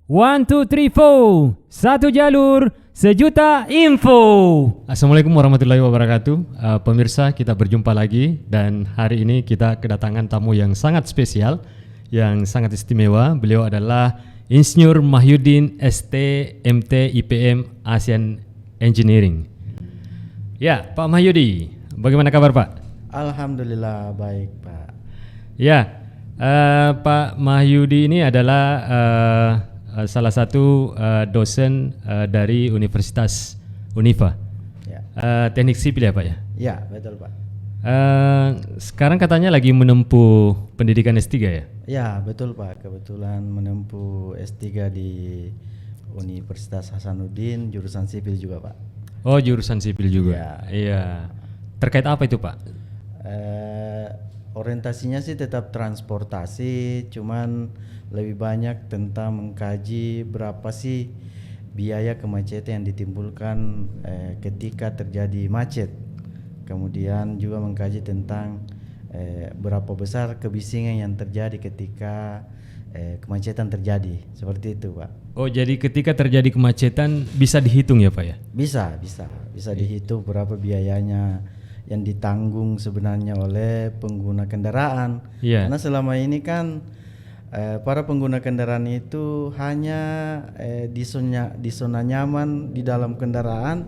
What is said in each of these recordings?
One, two, three, four. Satu jalur, sejuta info. Assalamualaikum warahmatullahi wabarakatuh. Pemirsa, kita berjumpa lagi dan hari ini kita kedatangan tamu yang sangat spesial, yang sangat istimewa. Beliau adalah Insinyur Mahyudin ST MT IPM ASEAN Engineering. Ya, Pak Mahyudi, bagaimana kabar Pak? Alhamdulillah baik Pak. Ya, Pak Mahyudi ini adalah salah satu dosen dari Universitas Unifa, Ya, teknik sipil ya Pak ya? ya betul Pak. Sekarang katanya lagi menempuh pendidikan S3 ya? Ya betul Pak, kebetulan menempuh S3 di Universitas Hasanuddin, jurusan sipil juga Pak. Oh, jurusan sipil juga? Ya. Iya. Terkait apa itu Pak? Orientasinya sih tetap transportasi, cuman lebih banyak tentang mengkaji berapa sih biaya kemacetan yang ditimbulkan ketika terjadi macet. Kemudian juga mengkaji tentang berapa besar kebisingan yang terjadi ketika kemacetan terjadi. Seperti itu Pak. Oh, jadi ketika terjadi kemacetan bisa dihitung ya Pak ya? Bisa dihitung berapa biayanya yang ditanggung sebenarnya oleh pengguna kendaraan. Iya. Karena selama ini kan para pengguna kendaraan itu hanya di zona nyaman di dalam kendaraan,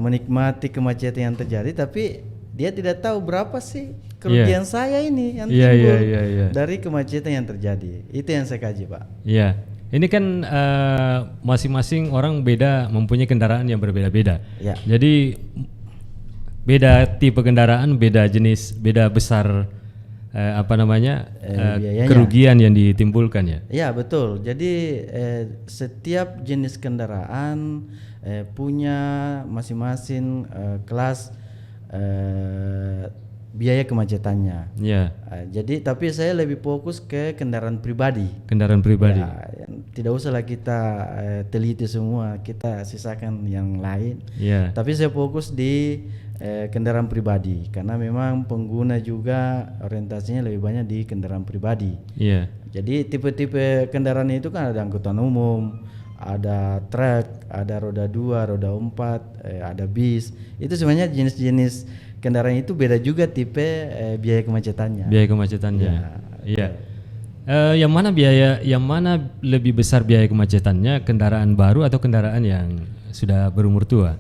menikmati kemacetan yang terjadi, tapi dia tidak tahu berapa sih kerugian saya ini yang timbul dari kemacetan yang terjadi. Itu yang saya kaji Pak. Iya. Ini kan masing-masing orang beda, mempunyai kendaraan yang berbeda-beda. Ya. Jadi beda tipe kendaraan, beda jenis, beda besar Biayanya. kerugian yang ditimbulkan ya. Ya betul. Jadi setiap jenis kendaraan punya masing-masing kelas biaya kemacetannya. Ya. Jadi tapi saya lebih fokus ke kendaraan pribadi. Kendaraan pribadi. Ya, tidak usahlah kita teliti semua, kita sisakan yang lain. Ya. Tapi saya fokus di kendaraan pribadi karena memang pengguna juga orientasinya lebih banyak di kendaraan pribadi. Iya. Jadi tipe-tipe kendaraan itu kan ada angkutan umum, ada truk, ada roda 2, roda 4, ada bis. Itu sebenarnya jenis-jenis kendaraan itu beda juga tipe biaya kemacetannya. Biaya kemacetannya. Ya, Iya. Yang mana lebih besar biaya kemacetannya, kendaraan baru atau kendaraan yang sudah berumur tua?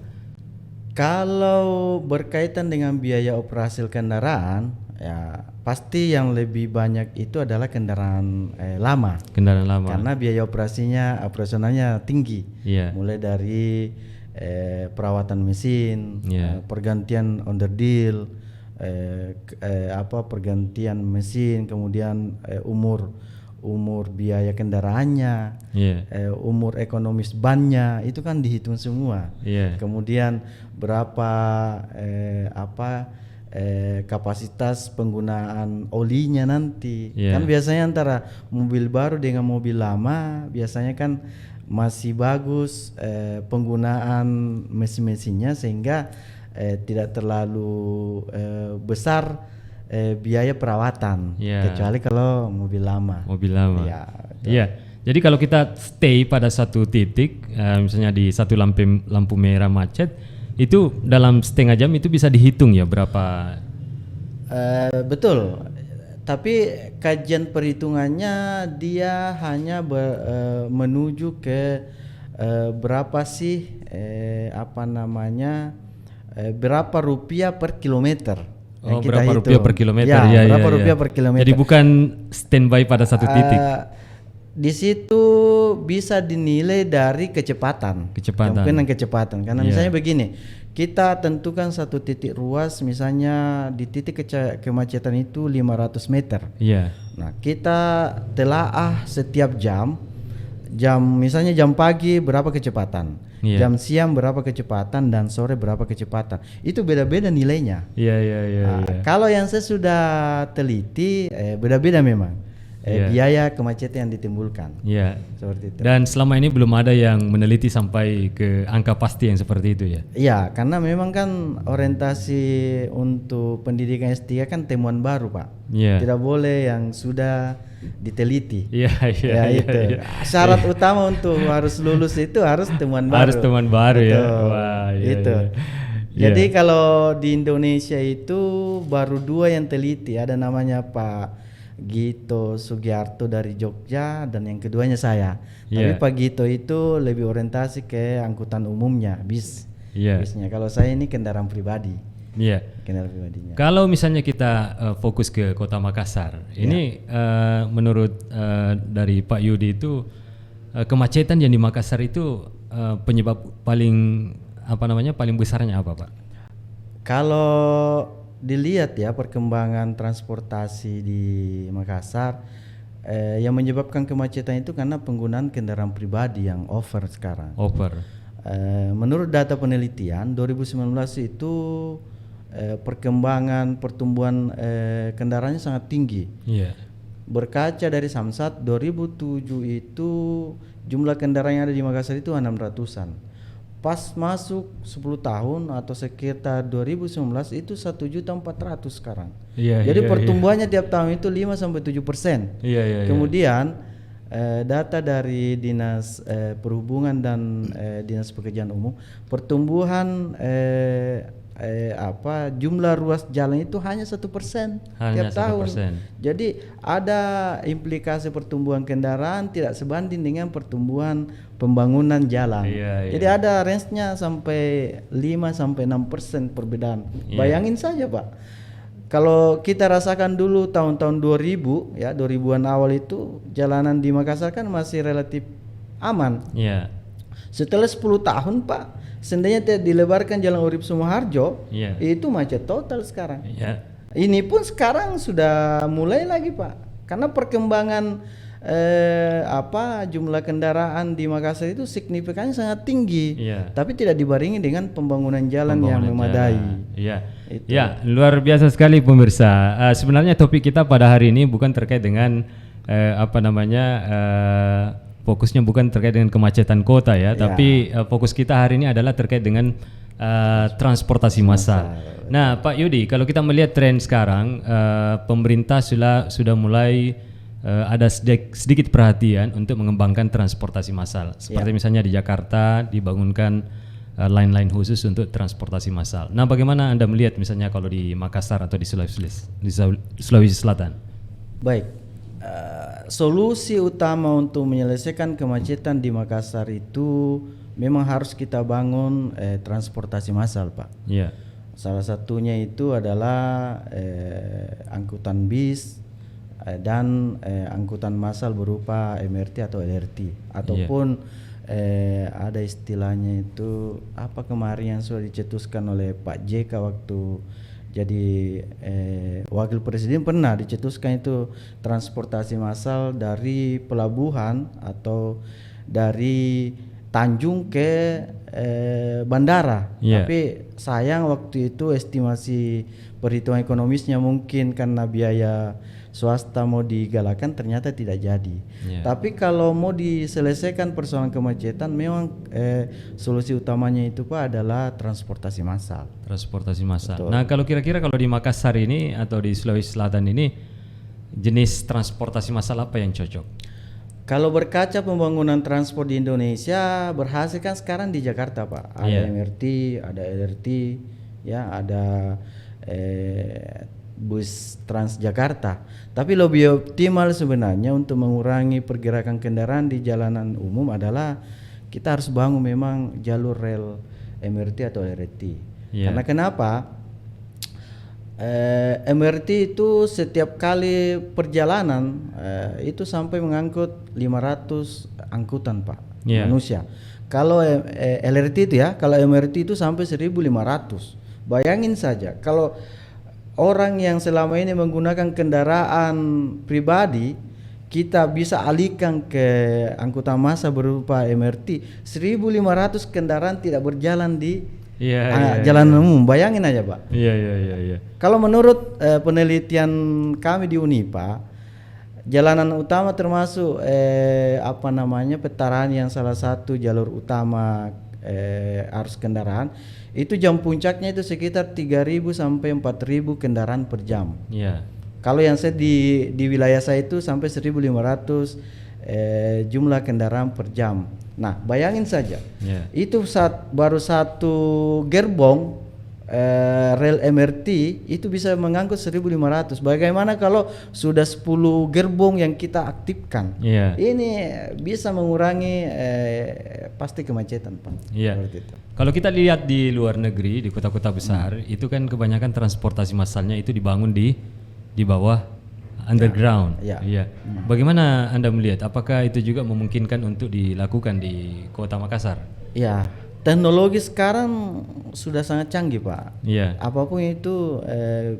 Kalau berkaitan dengan biaya operasi kendaraan, ya pasti yang lebih banyak itu adalah kendaraan lama. Kendaraan lama. Karena biaya operasionalnya tinggi. Iya. Mulai dari perawatan mesin, Iya. pergantian onderdil, pergantian mesin, kemudian umur biaya kendaraannya, umur ekonomis bannya, itu kan dihitung semua. Iya. Kemudian berapa kapasitas penggunaan olinya nanti. Kan biasanya antara mobil baru dengan mobil lama biasanya kan masih bagus penggunaan mesin-mesinnya sehingga tidak terlalu besar biaya perawatan, kecuali kalau mobil lama. Mobil lama. Ya, iya. Jadi kalau kita stay pada satu titik, misalnya di satu lampu merah macet, itu dalam setengah jam itu bisa dihitung ya berapa? Betul. Tapi kajian perhitungannya dia hanya menuju ke berapa sih berapa rupiah per kilometer. Oh, berapa rupiah per kilometer? Ya, berapa rupiah per kilometer. Jadi bukan standby pada satu titik. Di situ bisa dinilai dari kecepatan. Kemungkinan kecepatan. Karena misalnya begini, kita tentukan satu titik ruas, misalnya di titik kemacetan itu 500 meter. Iya. Nah, kita telaah setiap misalnya jam pagi berapa kecepatan, jam siang berapa kecepatan, dan sore berapa kecepatan. Itu beda-beda nilainya. Iya. Kalau yang saya sudah teliti beda-beda memang biaya kemacetan yang ditimbulkan. Iya. Seperti itu. Dan selama ini belum ada yang meneliti sampai ke angka pasti yang seperti itu ya. Iya, karena memang kan orientasi untuk pendidikan S3 kan temuan baru Pak. Iya. Tidak boleh yang sudah diteliti. Iya, iya, Ya iya, itu. iya. Syarat utama untuk harus lulus itu harus teman baru. Harus teman baru ya. Betul. Wah, iya, Itu. iya. Jadi Iya. kalau di Indonesia itu baru 2 yang teliti, ada namanya Pak Gito Sugiarto dari Jogja dan yang keduanya saya. Tapi Iya. Pak Gito itu lebih orientasi ke angkutan umumnya, bis. Iya. Bisnya. Kalau saya ini kendaraan pribadi, Iya. kendaraan pribadinya. Kalau misalnya kita fokus ke Kota Makassar, ini menurut dari Pak Yudi itu kemacetan yang di Makassar itu penyebab paling besarnya apa, Pak? Kalau dilihat ya perkembangan transportasi di Makassar, yang menyebabkan kemacetan itu karena penggunaan kendaraan pribadi yang over sekarang. Over. Menurut data penelitian 2019 itu pertumbuhan kendaraannya sangat tinggi. Iya. Berkaca dari Samsat 2007 itu jumlah kendaraan yang ada di Makassar itu 600-an. Pas masuk 10 tahun atau sekitar 2019 itu 1.400.000 sekarang. Iya. Jadi iya, pertumbuhannya tiap tahun itu 5-7%. Iya, iya, iya. Kemudian data dari Dinas Perhubungan dan Dinas Pekerjaan Umum, pertumbuhan jumlah ruas jalan itu hanya 1% Hanya tiap tahun. 1%. Jadi ada implikasi pertumbuhan kendaraan tidak sebanding dengan pertumbuhan pembangunan jalan. Iya, iya. Jadi ada range-nya sampai 5-6% perbedaan. Iya. Bayangin saja, Pak. Kalau kita rasakan dulu tahun-tahun 2000 ya, 2000-an awal itu jalanan di Makassar kan masih relatif aman. Iya. Setelah 10 tahun, Pak, seandainya dilebarkan Jalan Urip Sumoharjo, Iya. itu macet total sekarang. Iya. Ini pun sekarang sudah mulai lagi, Pak. Karena perkembangan jumlah kendaraan di Makassar itu signifikannya sangat tinggi. Iya. Tapi tidak dibarengi dengan pembangunan jalan yang memadai. Iya. Itu. Ya, luar biasa sekali pemirsa. Sebenarnya topik kita pada hari ini bukan terkait dengan fokusnya bukan terkait dengan kemacetan kota ya, tapi fokus kita hari ini adalah terkait dengan transportasi massal. Nah, Pak Yudi, kalau kita melihat tren sekarang, pemerintah sudah mulai ada sedikit perhatian untuk mengembangkan transportasi massal. Seperti misalnya di Jakarta dibangunkan line-line khusus untuk transportasi massal. Nah, bagaimana Anda melihat misalnya kalau di Makassar atau di Sulawesi Selatan? Baik, solusi utama untuk menyelesaikan kemacetan di Makassar itu memang harus kita bangun transportasi massal, Pak. Iya. Salah satunya itu adalah angkutan bis dan angkutan massal berupa MRT atau LRT ataupun ada istilahnya itu apa kemarin yang sudah dicetuskan oleh Pak JK waktu jadi wakil presiden, pernah dicetuskan itu transportasi massal dari pelabuhan atau dari Tanjung ke bandara. Tapi sayang waktu itu estimasi perhitungan ekonomisnya mungkin karena biaya swasta mau digalakan ternyata tidak jadi. Tapi kalau mau diselesaikan persoalan kemacetan memang solusi utamanya itu, Pak, adalah transportasi massal. Transportasi massal. Betul. Nah, kalau kira-kira kalau di Makassar ini atau di Sulawesi Selatan ini jenis transportasi massal apa yang cocok? Kalau berkaca pembangunan transport di Indonesia berhasil kan sekarang di Jakarta, Pak. Ada MRT, ada LRT, ya, ada bus Transjakarta. Tapi lebih optimal sebenarnya untuk mengurangi pergerakan kendaraan di jalanan umum adalah kita harus bangun memang jalur rel MRT atau LRT. Karena kenapa? MRT itu setiap kali perjalanan itu sampai mengangkut 500 angkutan, Pak, manusia. Kalau LRT itu ya, kalau MRT itu sampai 1.500. Bayangin saja kalau orang yang selama ini menggunakan kendaraan pribadi kita bisa alihkan ke angkutan massa berupa MRT, 1.500 kendaraan tidak berjalan di jalan umum. Bayangin aja, Pak. Iya. Kalau menurut penelitian kami di Unipa, jalanan utama termasuk Petarahan yang salah satu jalur utama arus kendaraan, itu jam puncaknya itu sekitar 3.000 sampai 4.000 kendaraan per jam. Iya. Kalau yang saya di wilayah saya itu sampai 1.500 jumlah kendaraan per jam. Nah, bayangin saja, itu baru satu gerbong rel MRT itu bisa mengangkut 1.500. Bagaimana kalau sudah 10 gerbong yang kita aktifkan? Ini bisa mengurangi pasti kemacetan, Pak. Seperti itu. Kalau kita lihat di luar negeri, di kota-kota besar, itu kan kebanyakan transportasi massalnya itu dibangun di bawah underground. Bagaimana Anda melihat? Apakah itu juga memungkinkan untuk dilakukan di Kota Makassar? Ya, teknologi sekarang sudah sangat canggih, Pak. Apapun itu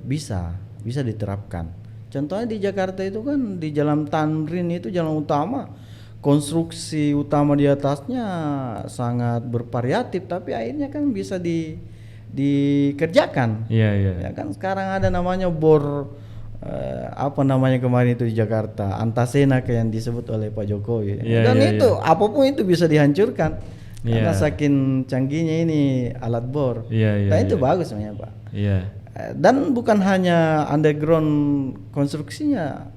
bisa diterapkan. Contohnya di Jakarta itu kan di Jalan Tamrin itu jalan utama, konstruksi utama di atasnya sangat bervariatif, tapi akhirnya kan bisa dikerjakan. Ya kan sekarang ada namanya bor apa namanya kemarin itu di Jakarta, Antasena kayak yang disebut oleh Pak Jokowi. Dan itu apapun itu bisa dihancurkan. Karena saking canggihnya ini alat bor. Itu bagus sebenarnya, Pak. Dan bukan hanya underground konstruksinya,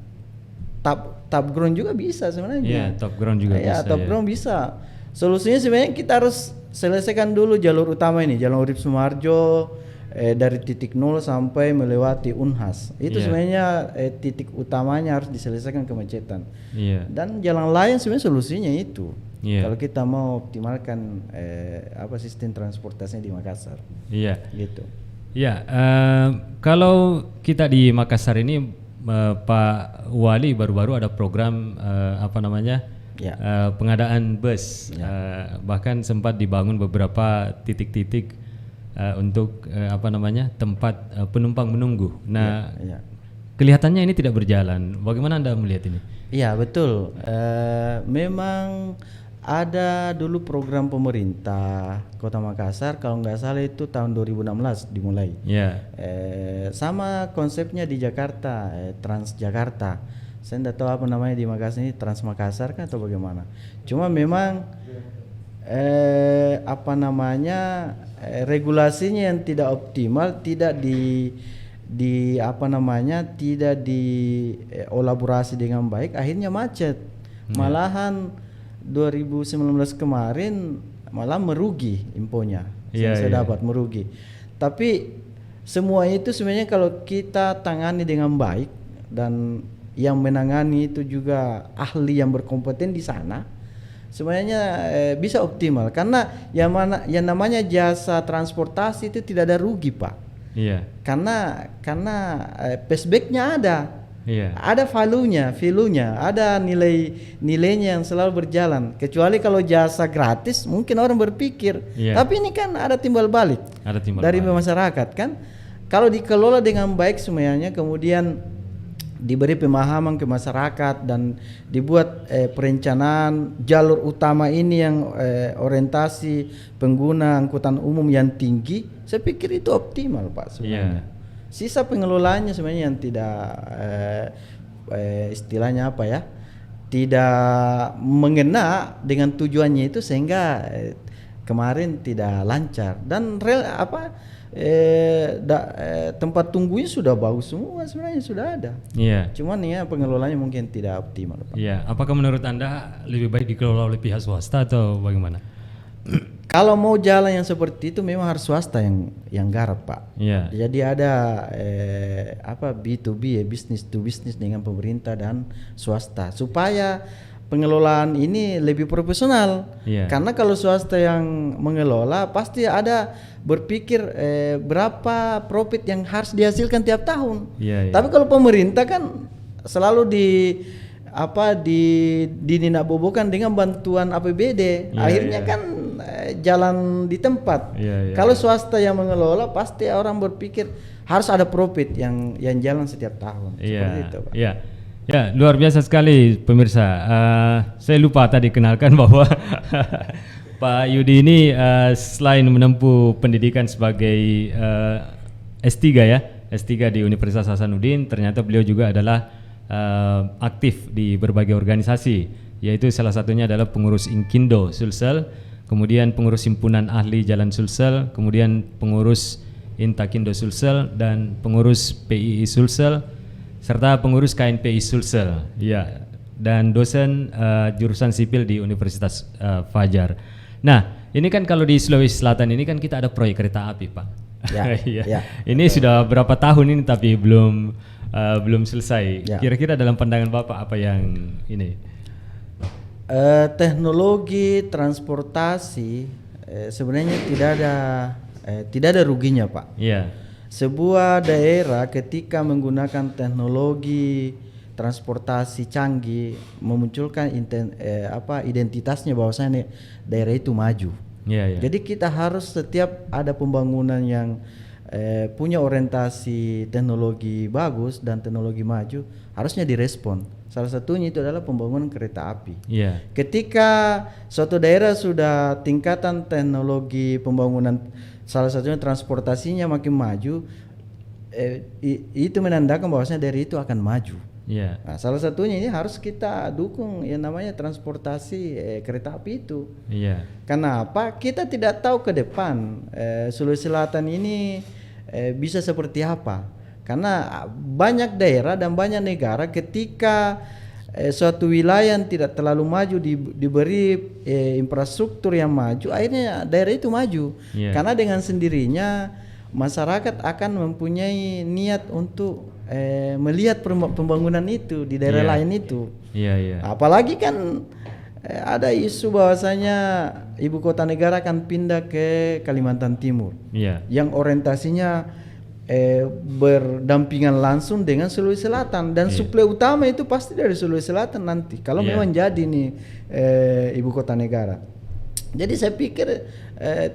top ground juga bisa sebenarnya. Top ground juga bisa. Top ground bisa. Solusinya sebenarnya kita harus selesaikan dulu jalur utama ini, Jalan Urip Sumarjo, dari titik 0 sampai melewati Unhas. Itu sebenarnya titik utamanya harus diselesaikan kemacetan. Dan jalan lain sebenarnya solusinya itu. Kalau kita mau optimalkan sistem transportasinya di Makassar. Gitu. Kalau kita di Makassar ini, Pak Wali baru-baru ada program pengadaan bus. Bahkan sempat dibangun beberapa titik-titik untuk tempat penumpang menunggu. Nah, kelihatannya ini tidak berjalan. Bagaimana Anda melihat ini? Iya, betul. Memang ada dulu program pemerintah Kota Makassar, kalau nggak salah itu tahun 2016 dimulai. Sama konsepnya di Jakarta, Transjakarta. Saya tidak tahu apa namanya di Makassar ini, Trans Makassar kan atau bagaimana. Cuma memang regulasinya yang tidak optimal, tidak tidak dielaborasi dengan baik, akhirnya macet. Malahan 2019 kemarin malah merugi infonya. Saya dapat merugi. Tapi semua itu sebenarnya kalau kita tangani dengan baik dan yang menangani itu juga ahli yang berkompeten di sana, sebenarnya bisa optimal, karena yang namanya jasa transportasi itu tidak ada rugi, Pak. Karena payback-nya ada. Ada value-nya, ada nilainya yang selalu berjalan. Kecuali kalau jasa gratis, mungkin orang berpikir. Tapi ini kan ada timbal balik dari masyarakat kan. Kalau dikelola dengan baik semuanya, kemudian diberi pemahaman ke masyarakat dan dibuat perencanaan jalur utama ini yang orientasi pengguna angkutan umum yang tinggi, saya pikir itu optimal, Pak, sebenarnya. Sisa pengelolaannya sebenarnya yang tidak istilahnya tidak mengena dengan tujuannya itu, sehingga kemarin tidak lancar. Dan tempat tunggunya sudah bagus semua, sebenarnya sudah ada. Cuman ya pengelolanya mungkin tidak optimal, Pak. Apakah menurut Anda lebih baik dikelola oleh pihak swasta atau bagaimana? Kalau mau jalan yang seperti itu memang harus swasta yang garap, Pak. Jadi ada B2B, business to business dengan pemerintah dan swasta, supaya pengelolaan ini lebih profesional. Karena kalau swasta yang mengelola pasti ada berpikir berapa profit yang harus dihasilkan tiap tahun. Tapi kalau pemerintah kan selalu dininabobokan dengan bantuan APBD. Akhirnya kan jalan di tempat. Kalau swasta yang mengelola pasti orang berpikir harus ada profit yang jalan setiap tahun. Seperti itu, Pak. Ya, luar biasa sekali pemirsa. Saya lupa tadi kenalkan bahwa Pak Yudi ini selain menempuh pendidikan sebagai S3 S3 di Universitas Hasanuddin, ternyata beliau juga adalah aktif di berbagai organisasi, yaitu salah satunya adalah pengurus Inkindo Sulsel, kemudian pengurus Himpunan Ahli Jalan Sulsel, kemudian pengurus Intakindo Sulsel, dan pengurus PII Sulsel, serta pengurus KNPI Sulsel, ya, dan dosen jurusan sipil di Universitas Fajar. Nah, ini kan kalau di Sulawesi Selatan ini kan kita ada proyek kereta api, Pak. Ya, Iya. ya. Ini sudah berapa tahun ini tapi belum selesai. Ya. Kira-kira dalam pandangan Bapak apa yang ini? Teknologi transportasi sebenarnya tidak ada ruginya, Pak. Iya. Sebuah Daerah ketika menggunakan teknologi transportasi canggih memunculkan identitasnya bahwasanya daerah itu maju. Iya. Jadi kita harus setiap ada pembangunan yang punya orientasi teknologi bagus dan teknologi maju harusnya direspon. Salah satunya itu adalah pembangunan kereta api. Iya. Ketika suatu daerah sudah tingkatan teknologi pembangunan salah satunya transportasinya makin maju, itu menandakan bahwasanya daerah itu akan maju. Iya. Nah, salah satunya ini harus kita dukung yang namanya transportasi kereta api itu. Iya. Kenapa? Kita tidak tahu ke depan Sulawesi Selatan ini bisa seperti apa. Karena banyak daerah dan banyak negara ketika suatu wilayah yang tidak terlalu maju diberi infrastruktur yang maju, akhirnya daerah itu maju. Yeah. Karena dengan sendirinya masyarakat akan mempunyai niat untuk melihat pembangunan itu di daerah lain itu. Apalagi kan ada isu bahwasanya ibu kota negara akan pindah ke Kalimantan Timur, yang orientasinya berdampingan langsung dengan Sulawesi Selatan dan suplai utama itu pasti dari Sulawesi Selatan nanti kalau memang jadi nih ibu kota negara. Jadi saya pikir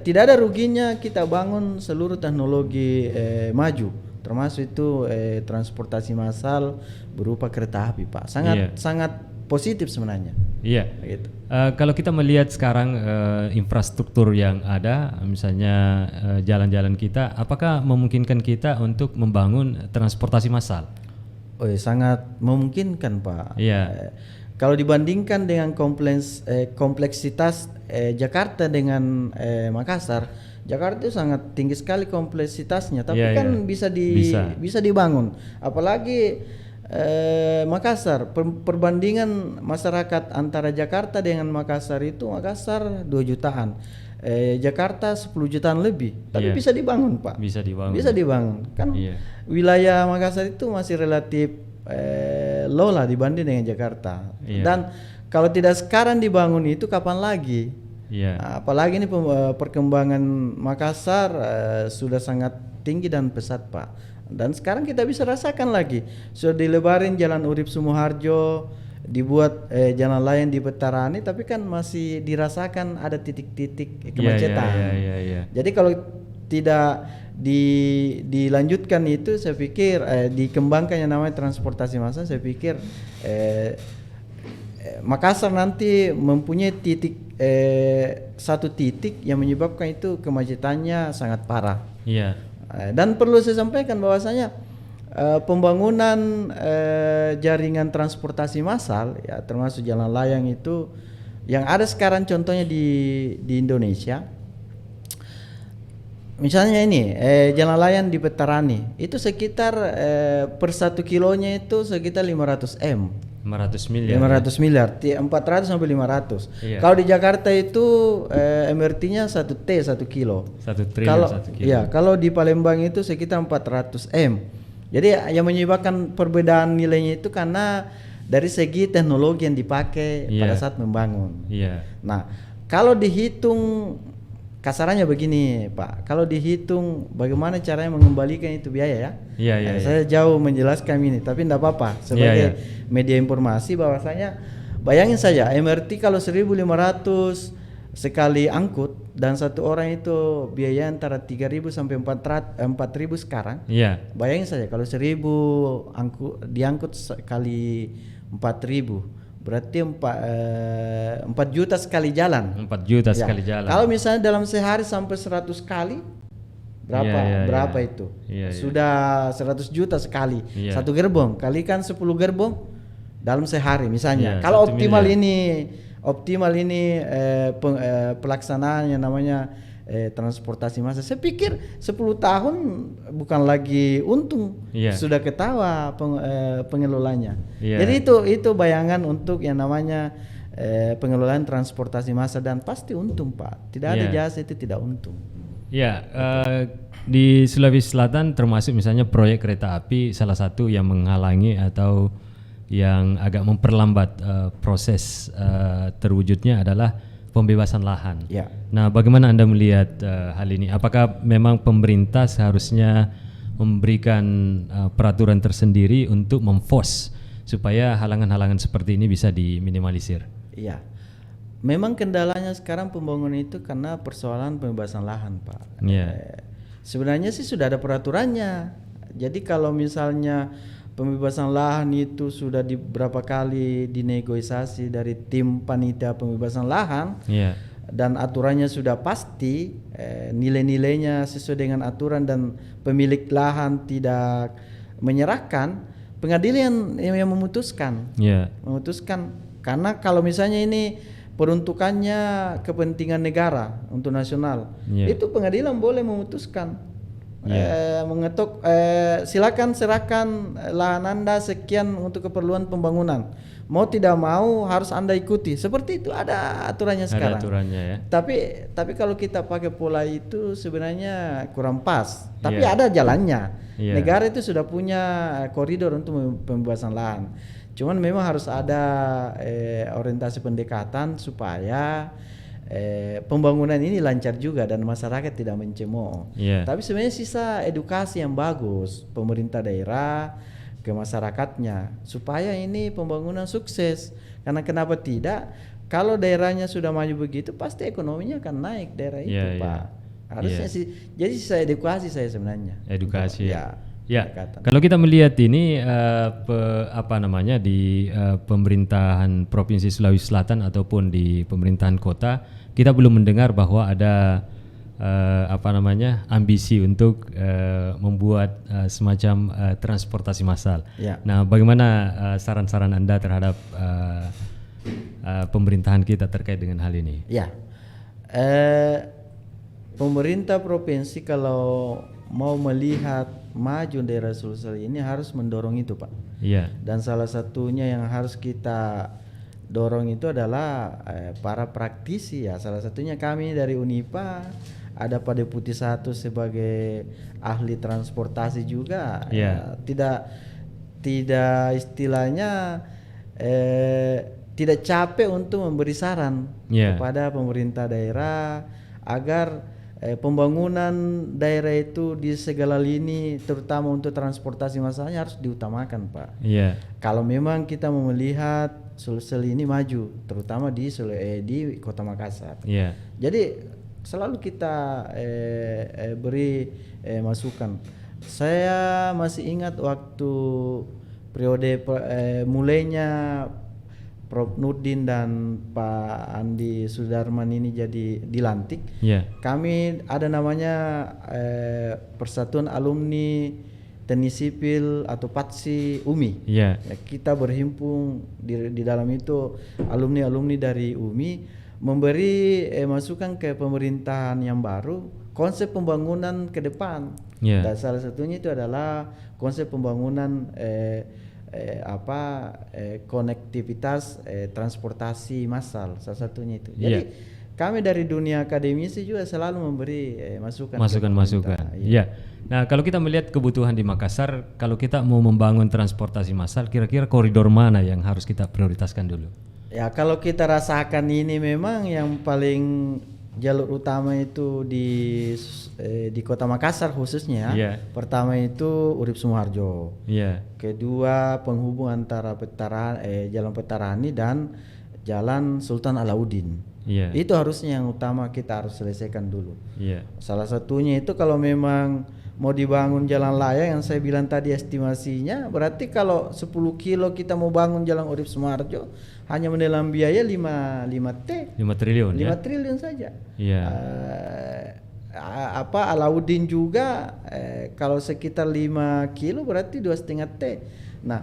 tidak ada ruginya kita bangun seluruh teknologi maju, termasuk itu transportasi massal berupa kereta api, Pak. Sangat positif sebenarnya. Iya. Gitu. Kalau kita melihat sekarang infrastruktur yang ada, misalnya jalan-jalan kita, apakah memungkinkan kita untuk membangun transportasi massal? Oh, sangat memungkinkan, Pak. Iya. Kalau dibandingkan dengan kompleksitas Jakarta dengan Makassar, Jakarta itu sangat tinggi sekali kompleksitasnya, tapi bisa dibangun. Apalagi Makassar, perbandingan masyarakat antara Jakarta dengan Makassar itu Makassar 2 jutaan, Jakarta 10 jutaan lebih, tapi bisa dibangun, Pak. Bisa dibangun. Kan wilayah Makassar itu masih relatif low lah dibanding dengan Jakarta. Dan kalau tidak sekarang dibangun itu kapan lagi? Apalagi ini perkembangan Makassar sudah sangat tinggi dan pesat, Pak. Dan sekarang kita bisa rasakan lagi, sudah dilebarin Jalan Urip Sumoharjo, dibuat jalan lain di Petarani, tapi kan masih dirasakan ada titik-titik kemacetan. Jadi kalau tidak dilanjutkan itu, saya pikir dikembangkan yang namanya transportasi massal, saya pikir Makassar nanti mempunyai satu titik yang menyebabkan itu kemacetannya sangat parah. Dan perlu saya sampaikan bahwasanya pembangunan jaringan transportasi massal, ya termasuk jalan layang itu yang ada sekarang contohnya di Indonesia. Misalnya ini jalan layang di Petarani itu sekitar per 1 kilonya itu sekitar 500 miliar, 400 sampai 500. Kalau di Jakarta itu MRT-nya 1 kilo. 1 triliun 1 kilo. Kalau di Palembang itu sekitar 400 M. Jadi yang menyebabkan perbedaan nilainya itu karena dari segi teknologi yang dipakai pada saat membangun. Nah, kalau dihitung kasarannya begini, Pak. Kalau dihitung bagaimana caranya mengembalikan itu biaya ya. Saya jauh menjelaskan ini, tapi tidak apa-apa. Sebagai media informasi bahwasanya bayangin saja MRT kalau 1.500 sekali angkut dan satu orang itu biaya antara 3.000 sampai 4.000 sekarang. Bayangin saja kalau 1.000 diangkut kali 4.000. Berarti 4 juta sekali jalan. 4 juta sekali jalan. Kalau misalnya dalam sehari sampai 100 kali, berapa itu? Sudah 100 juta sekali. Satu gerbong, kalikan 10 gerbong dalam sehari misalnya. Kalau optimal ini pelaksanaan yang namanya transportasi massal. Saya pikir 10 tahun bukan lagi untung, sudah ketawa pengelolanya. Jadi itu bayangan untuk yang namanya pengelolaan transportasi massal, dan pasti untung Pak. Tidak ada jasa itu tidak untung. Di Sulawesi Selatan termasuk misalnya proyek kereta api, salah satu yang menghalangi atau yang agak memperlambat proses terwujudnya adalah pembebasan lahan. Nah, bagaimana Anda melihat hal ini? Apakah memang pemerintah seharusnya memberikan peraturan tersendiri untuk memforce supaya halangan-halangan seperti ini bisa diminimalisir? Iya, memang kendalanya sekarang pembangunan itu karena persoalan pembebasan lahan, Pak. Sebenarnya sih sudah ada peraturannya. Jadi kalau misalnya pembebasan lahan itu sudah berapa kali dinegosiasi dari tim panitia pembebasan lahan, dan aturannya sudah pasti, nilai-nilainya sesuai dengan aturan dan pemilik lahan tidak menyerahkan, pengadilan yang memutuskan. Memutuskan, karena kalau misalnya ini peruntukannya kepentingan negara untuk nasional, itu pengadilan boleh memutuskan. Mengetuk, silakan serahkan lahan Anda sekian untuk keperluan pembangunan, mau tidak mau harus Anda ikuti. Seperti itu, ada aturannya sekarang. Ada aturannya, ya. Tapi kalau kita pakai pola itu sebenarnya kurang pas. Tapi ada jalannya. Negara itu sudah punya koridor untuk pembebasan lahan. Cuman memang harus ada orientasi pendekatan supaya pembangunan ini lancar juga dan masyarakat tidak mencemooh. Tapi sebenarnya sisa edukasi yang bagus pemerintah daerah ke masyarakatnya supaya ini pembangunan sukses. Karena kenapa tidak? Kalau daerahnya sudah maju begitu, pasti ekonominya akan naik daerah itu, Pak. Harusnya sih. Jadi sisa edukasi saya sebenarnya. Edukasi. Kalau kita melihat ini di pemerintahan Provinsi Sulawesi Selatan ataupun di pemerintahan kota, kita belum mendengar bahwa ada ambisi untuk membuat semacam transportasi massal. Nah, bagaimana saran-saran Anda terhadap pemerintahan kita terkait dengan hal ini? Pemerintah provinsi kalau mau melihat maju daerah Sulsel ini harus mendorong itu, Pak. Dan salah satunya yang harus kita dorong itu adalah para praktisi, ya. Salah satunya kami dari Unipa, ada Pak Deputi 1 sebagai ahli transportasi juga. Tidak istilahnya tidak capek untuk memberi saran kepada pemerintah daerah agar pembangunan daerah itu di segala lini, terutama untuk transportasi massalnya harus diutamakan, Pak. Kalau memang kita mau melihat Sulsel ini maju, terutama di Kota Makassar. Jadi selalu kita beri masukan. Saya masih ingat waktu periode mulainya Prof. Nurdin dan Pak Andi Sudarman ini jadi dilantik. Kami ada namanya Persatuan Alumni Teknik Sipil atau PATSI UMI. Kita berhimpun di dalam itu alumni-alumni dari UMI memberi masukan ke pemerintahan yang baru konsep pembangunan ke depan. Dan salah satunya itu adalah konsep pembangunan konektivitas transportasi massal, salah satunya itu. Jadi kami dari dunia akademisi juga selalu memberi masukan. Nah, kalau kita melihat kebutuhan di Makassar, kalau kita mau membangun transportasi massal, kira-kira koridor mana yang harus kita prioritaskan dulu? Ya, kalau kita rasakan ini memang yang paling jalur utama itu di Kota Makassar khususnya. Pertama itu Urip Sumoharjo. Kedua penghubung antara Jalan Petarani dan Jalan Sultan Alauddin. Itu harusnya yang utama kita harus selesaikan dulu. Salah satunya itu kalau memang mau dibangun jalan layang yang saya bilang tadi estimasinya, berarti kalau 10 kilo kita mau bangun jalan Urip Sumoharjo hanya menelan biaya 5 triliun saja. Alauddin juga kalau sekitar 5 kilo berarti 2,5 T. Nah,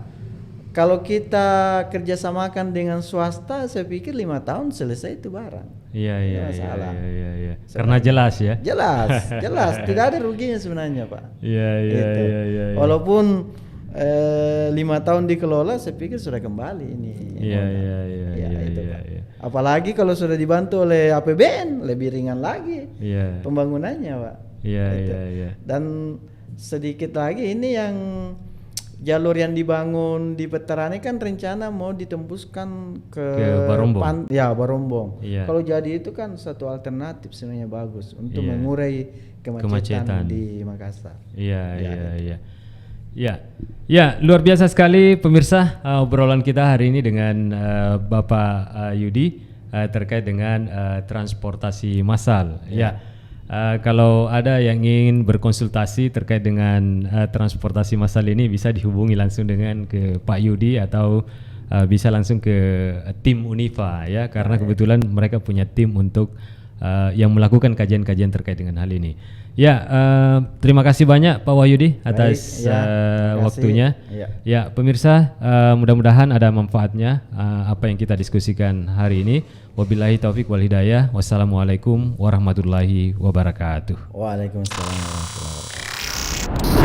kalau kita kerjasamakan dengan swasta, saya pikir 5 tahun selesai itu barang. Iya, Tidak iya, iya, masalah. iya, iya. Karena jelas ya. Jelas, tidak ada ruginya sebenarnya, Pak. Iya, iya, Gitu. iya, iya. Walaupun 5 tahun dikelola, saya pikir sudah kembali ini. Iya, modal. iya, Ya, iya, itu, iya, Pak. iya. Apalagi kalau sudah dibantu oleh APBN, lebih ringan lagi Iya. pembangunannya, Pak. Iya, Gitu. iya, iya. Dan sedikit lagi ini yang jalur yang dibangun di Veterani kan rencana mau ditembuskan ke Barombong. Barombong. Iya. Kalau jadi itu kan satu alternatif sebenarnya bagus untuk Iya. mengurai Kemacetan. kemacetan di Makassar. Iya, Ya, iya, itu. iya. Ya, ya, luar biasa sekali pemirsa obrolan kita hari ini dengan Bapak Yudi terkait dengan transportasi massal. Ya, kalau ada yang ingin berkonsultasi terkait dengan transportasi massal ini bisa dihubungi langsung dengan ke Pak Yudi atau bisa langsung ke tim Unifa ya, karena kebetulan mereka punya tim untuk yang melakukan kajian-kajian terkait dengan hal ini. Ya, terima kasih banyak Pak Wahyudi atas Baik, ya, terima kasih. waktunya. Ya. Ya, pemirsa, mudah-mudahan ada manfaatnya apa yang kita diskusikan hari ini. Wabillahi taufik wal hidayah. Wassalamualaikum warahmatullahi wabarakatuh. Waalaikumsalam warahmatullahi wabarakatuh.